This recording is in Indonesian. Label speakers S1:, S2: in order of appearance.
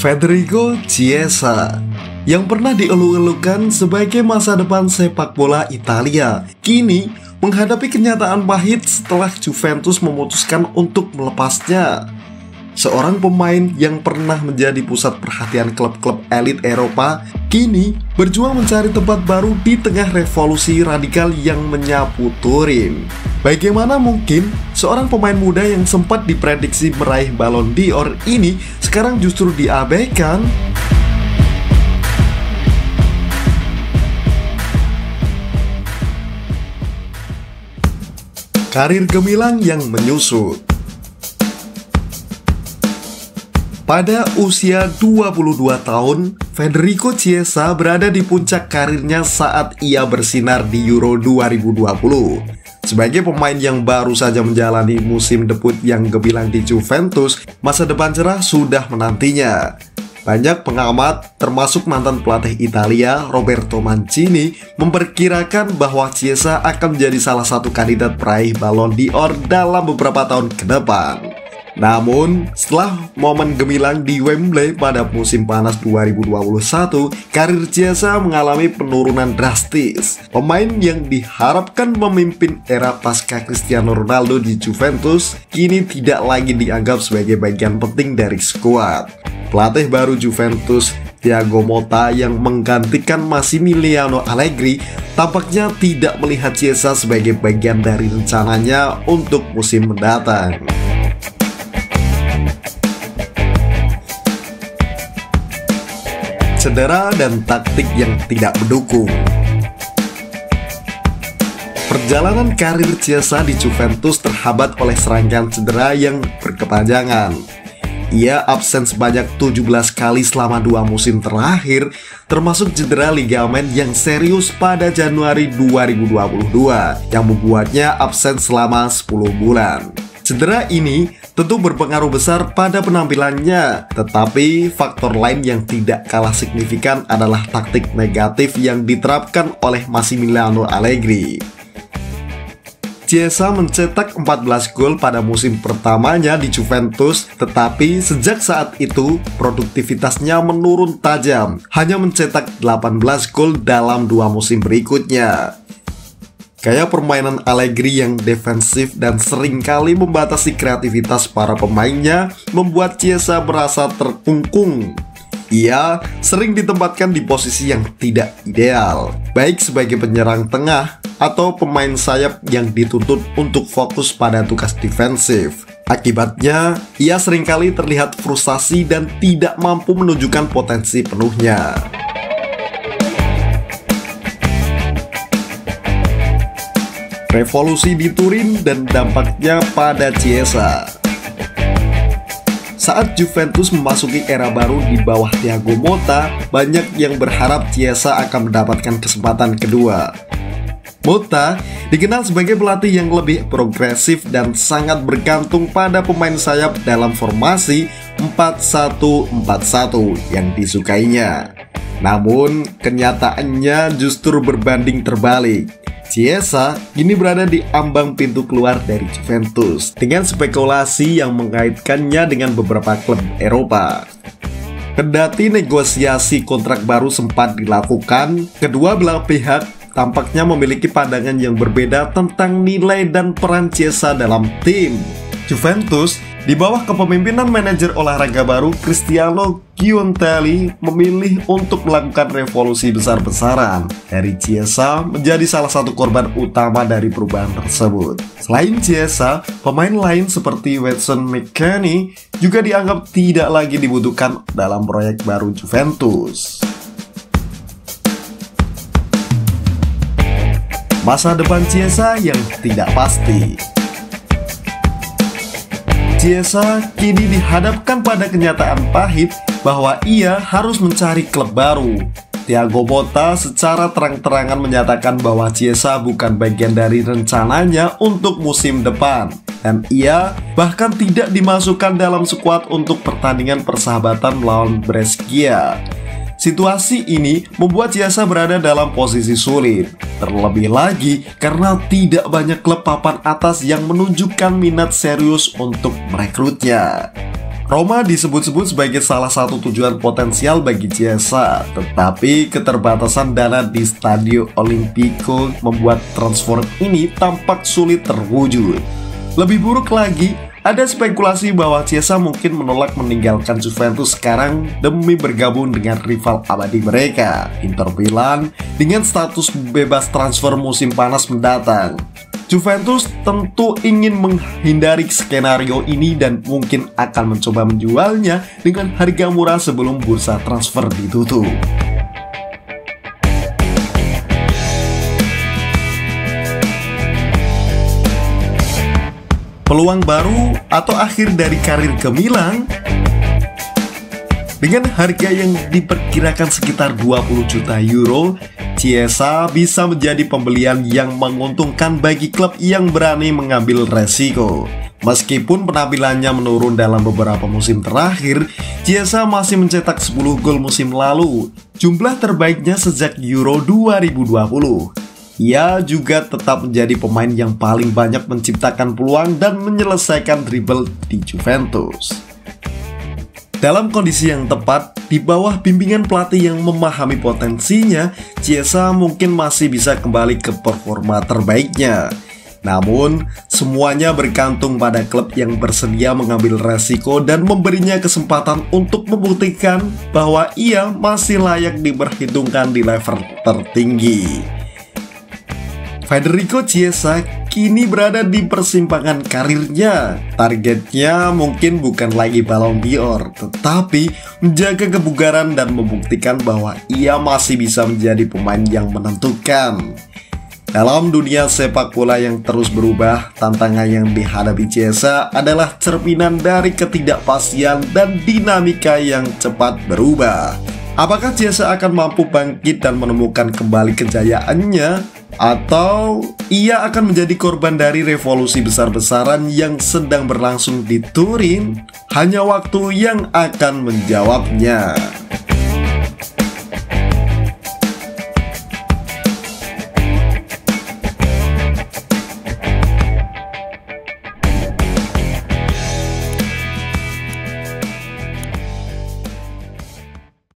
S1: Federico Chiesa yang pernah dielung-elungkan sebagai masa depan sepak bola Italia, kini menghadapi kenyataan pahit setelah Juventus memutuskan untuk melepasnya. Seorang pemain yang pernah menjadi pusat perhatian klub-klub elit Eropa kini berjuang mencari tempat baru di tengah revolusi radikal yang menyapu Turin. Bagaimana mungkin seorang pemain muda yang sempat diprediksi meraih Ballon d'Or ini sekarang justru diabaikan? Karir gemilang yang menyusut. Pada usia 22 tahun, Federico Chiesa berada di puncak karirnya saat ia bersinar di Euro 2020. Sebagai pemain yang baru saja menjalani musim debut yang gemilang di Juventus, masa depan cerah sudah menantinya. Banyak pengamat, termasuk mantan pelatih Italia Roberto Mancini, memperkirakan bahwa Chiesa akan menjadi salah satu kandidat peraih Ballon d'Or dalam beberapa tahun ke depan. Namun, setelah momen gemilang di Wembley pada musim panas 2021, karir Chiesa mengalami penurunan drastis. Pemain yang diharapkan memimpin era pasca Cristiano Ronaldo di Juventus kini tidak lagi dianggap sebagai bagian penting dari skuad. Pelatih baru Juventus, Thiago Motta, yang menggantikan Massimiliano Allegri, tampaknya tidak melihat Chiesa sebagai bagian dari rencananya untuk musim mendatang. Cedera dan taktik yang tidak mendukung. Perjalanan karir Chiesa di Juventus terhambat oleh serangkaian cedera yang berkepanjangan. Ia absen sebanyak 17 kali selama 2 musim terakhir, termasuk cedera ligamen yang serius pada Januari 2022 yang membuatnya absen selama 10 bulan. Cedera ini tentu berpengaruh besar pada penampilannya, tetapi faktor lain yang tidak kalah signifikan adalah taktik negatif yang diterapkan oleh Massimiliano Allegri. Chiesa mencetak 14 gol pada musim pertamanya di Juventus, tetapi sejak saat itu produktivitasnya menurun tajam, hanya mencetak 18 gol dalam 2 musim berikutnya. Gaya permainan Allegri yang defensif dan seringkali membatasi kreativitas para pemainnya membuat Chiesa merasa terkungkung. Ia sering ditempatkan di posisi yang tidak ideal, baik sebagai penyerang tengah atau pemain sayap yang dituntut untuk fokus pada tugas defensif. Akibatnya, ia seringkali terlihat frustasi dan tidak mampu menunjukkan potensi penuhnya. Revolusi di Turin dan dampaknya pada Chiesa. Saat Juventus memasuki era baru di bawah Thiago Motta, banyak yang berharap Chiesa akan mendapatkan kesempatan kedua. Motta dikenal sebagai pelatih yang lebih progresif dan sangat bergantung pada pemain sayap dalam formasi 4-1-4-1 yang disukainya. Namun, kenyataannya justru berbanding terbalik. Chiesa kini berada di ambang pintu keluar dari Juventus dengan spekulasi yang mengaitkannya dengan beberapa klub Eropa. Kendati negosiasi kontrak baru sempat dilakukan, kedua belah pihak tampaknya memiliki pandangan yang berbeda tentang nilai dan peran Chiesa dalam tim. Juventus di bawah kepemimpinan manajer olahraga baru Cristiano Giuntelli memilih untuk melakukan revolusi besar-besaran. Dari Chiesa menjadi salah satu korban utama dari perubahan tersebut. Selain Chiesa, pemain lain seperti Weston McKennie juga dianggap tidak lagi dibutuhkan dalam proyek baru Juventus. Masa depan Chiesa yang tidak pasti. Chiesa kini dihadapkan pada kenyataan pahit bahwa ia harus mencari klub baru. Thiago Motta secara terang-terangan menyatakan bahwa Chiesa bukan bagian dari rencananya untuk musim depan, dan ia bahkan tidak dimasukkan dalam skuad untuk pertandingan persahabatan melawan Brescia. Situasi ini membuat Chiesa berada dalam posisi sulit, terlebih lagi karena tidak banyak klub papan atas yang menunjukkan minat serius untuk merekrutnya. Roma disebut-sebut sebagai salah satu tujuan potensial bagi Chiesa, tetapi keterbatasan dana di Stadio Olimpico membuat transfer ini tampak sulit terwujud. Lebih buruk lagi, ada spekulasi bahwa Chiesa mungkin menolak meninggalkan Juventus sekarang demi bergabung dengan rival abadi mereka, Inter Milan, dengan status bebas transfer musim panas mendatang. Juventus tentu ingin menghindari skenario ini dan mungkin akan mencoba menjualnya dengan harga murah sebelum bursa transfer ditutup. Peluang baru atau akhir dari karir ke Milan. Dengan harga yang diperkirakan sekitar 20 juta euro, Chiesa bisa menjadi pembelian yang menguntungkan bagi klub yang berani mengambil resiko. Meskipun penampilannya menurun dalam beberapa musim terakhir, Chiesa masih mencetak 10 gol musim lalu, jumlah terbaiknya sejak Euro 2020. Ia juga tetap menjadi pemain yang paling banyak menciptakan peluang dan menyelesaikan dribble di Juventus. Dalam kondisi yang tepat, di bawah bimbingan pelatih yang memahami potensinya, Chiesa mungkin masih bisa kembali ke performa terbaiknya. Namun, semuanya bergantung pada klub yang bersedia mengambil resiko dan memberinya kesempatan untuk membuktikan bahwa ia masih layak diperhitungkan di level tertinggi. Federico Chiesa kini berada di persimpangan karirnya. Targetnya mungkin bukan lagi Ballon d'Or, tetapi menjaga kebugaran dan membuktikan bahwa ia masih bisa menjadi pemain yang menentukan. Dalam dunia sepak bola yang terus berubah, tantangan yang dihadapi Chiesa adalah cerminan dari ketidakpastian dan dinamika yang cepat berubah. Apakah Chiesa akan mampu bangkit dan menemukan kembali kejayaannya? Atau ia akan menjadi korban dari revolusi besar-besaran yang sedang berlangsung di Turin? Hanya waktu yang akan menjawabnya.